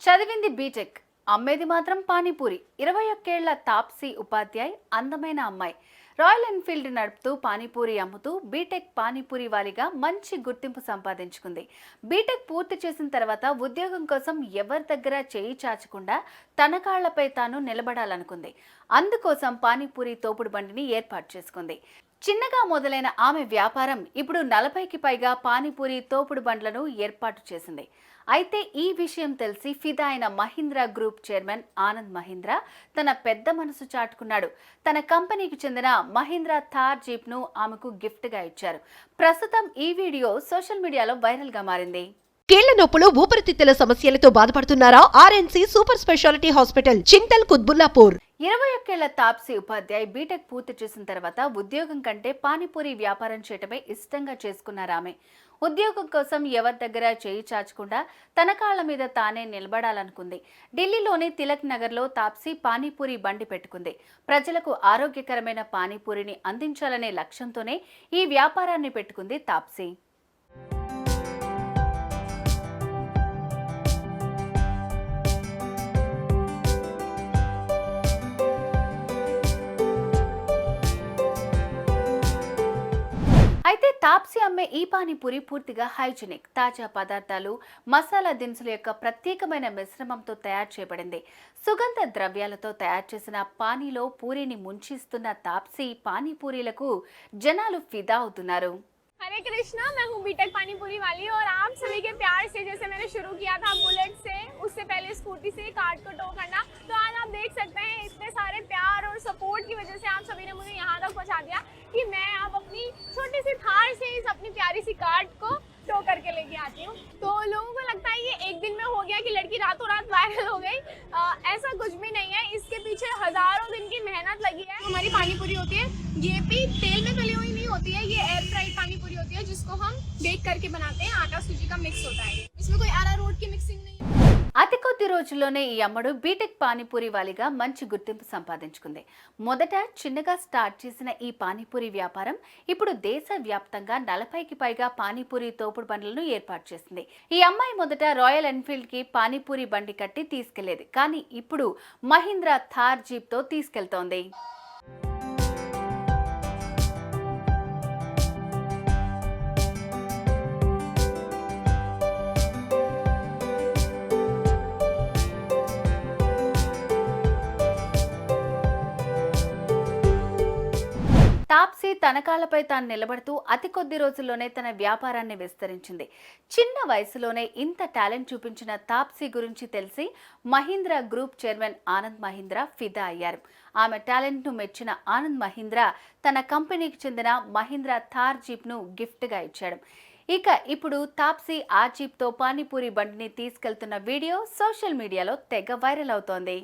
చదివింది బీటెక్, అమ్మేది మాత్రం పానీపూరి. 21 ఏళ్ల తాప్సీ ఉపాధ్యాయ్ అందమైన అమ్మాయి. రాయల్ ఎన్ఫీల్డ్ నడుపుతూ పానీపూరి అమ్ముతూ బీటెక్ పానీపూరి వాలిగా మంచి గుర్తింపు సంపాదించుకుంది. బీటెక్ పూర్తి చేసిన తర్వాత ఉద్యోగం కోసం ఎవరి దగ్గర చేయి చాచకుండా తన కాళ్లపై తాను నిలబడాలనుకుంది. అందుకోసం పానీపూరి తోపుడు బండిని ఏర్పాటు చేసుకుంది. చిన్నగా మొదలైన ఆమె వ్యాపారం ఇప్పుడు 40కి పైగా పానీపూరి తోపుడు బండ్లను ఏర్పాటు చేసింది. అయితే ఈ విషయం తెలిసి ఫిదా అయిన మహీంద్రా గ్రూప్ చైర్మన్ ఆనంద్ మహీంద్రా తన పెద్ద మనసు చాటుకున్నాడు. తన కంపెనీకి చెందిన మహీంద్రా థార్ జీప్ను ఆమెకు గిఫ్ట్గా ఇచ్చారు. ప్రస్తుతం ఈ వీడియో సోషల్ మీడియాలో వైరల్గా మారింది. కీళ్ల నొప్పులు, ఊపిరితిత్తుల సమస్యలతో బాధపడుతున్నారా? RNC super speciality hospital, Chintal, Quthbullapur. 21 ఏళ్ల తాప్సీ ఉపాధ్యాయ్ బీటెక్ పూర్తి చేసిన తర్వాత ఉద్యోగం కంటే పానీపూరి వ్యాపారం చేయటమే ఇష్టంగా చేసుకున్నారామె. ఉద్యోగం కోసం ఎవరి దగ్గర చేయి చాచకుండా తన కాళ్ల మీద తానే నిలబడాలనుకుంది. ఢిల్లీలోని తిలక్ నగర్లో తాప్సీ పానీపూరి బండి పెట్టుకుంది. ప్రజలకు ఆరోగ్యకరమైన పానీపూరిని అందించాలనే లక్ష్యంతోనే ఈ వ్యాపారాన్ని పెట్టుకుంది తాప్సీ. అయితే తాప్సీ అమ్మే ఈ పానీపూరి పూర్తిగా హైజీనిక్. తాజా పదార్థాలు, మసాలా దినుసుల యొక్క ప్రత్యేకమైన మిశ్రమంతో తయారు చేయబడింది. సుగంధ ద్రవ్యాలతో తయారు చేసిన పానీలో పూరిని ముంచిస్తున్న తాప్సీ పానీపూరీలకు జనాలు ఫిదా అవుతున్నారు. हरे कृष्णा, मैं हूँ बीटेक पानीपुरी वाली और आप सभी के प्यार से जैसे मैंने शुरू किया था बुलेट से, उससे पहले स्कूटी से कार्ड को टो करना, तो आज आप देख सकते हैं इतने सारे प्यार और सपोर्ट की वजह से आप सभी ने मुझे यहाँ तक पहुँचा दिया कि मैं अब अपनी छोटी सी थार से इस अपनी प्यारी सी कार्ड को टो करके लेके आती हूँ. तो लोगों को लगता है ये एक दिन में हो गया कि लड़की रातों रात वायरल हो गई. ऐसा कुछ भी नहीं है. इसके पीछे हजारों दिन की मेहनत लगी है. हमारी पानीपुरी होती है, ये भी तेल में तली हुई नहीं होती है, ये एयर फ्राइड पानीपुरी होती है जिसको हम बेक करके बनाते हैं. आटा सूजी का मिक्स होता है, इसमें कोई अरारोट की मिक्सिंग नहीं है. అతి కొద్ది రోజుల్లోనే ఈ అమ్మడు బీటెక్ పానీపూరి వాలిగా మంచి గుర్తింపు సంపాదించుకుంది. మొదట చిన్నగా స్టార్ట్ చేసిన ఈ పానీపూరి వ్యాపారం ఇప్పుడు దేశవ్యాప్తంగా 40కి పైగా పానీపూరి తోపుడు బండ్లను ఏర్పాటు చేసింది. ఈ అమ్మాయి మొదట రాయల్ ఎన్ఫీల్డ్ కి పానీపూరి బండి కట్టి తీసుకెళ్లేది. కానీ ఇప్పుడు మహీంద్రా థార్ జీప్ తో తీసుకెళ్తోంది. తాప్సీ తన కాళ్లపై తాను నిలబడుతూ అతి కొద్ది రోజుల్లోనే తన వ్యాపారాన్ని విస్తరించింది. చిన్న వయసులోనే ఇంత టాలెంట్ చూపించిన తాప్సీ గురించి తెలిసి మహీంద్రా గ్రూప్ చైర్మన్ ఆనంద్ మహీంద్రా ఫిదా అయ్యారు. ఆమె టాలెంట్ను మెచ్చిన ఆనంద్ మహీంద్రా తన కంపెనీకి చెందిన మహీంద్రా థార్ జీప్ను గిఫ్ట్గా ఇచ్చాడు. ఇక ఇప్పుడు తాప్సీ ఆ జీప్తో పానీపూరి బండిని తీసుకెళ్తున్న వీడియో సోషల్ మీడియాలో తెగ వైరల్ అవుతోంది.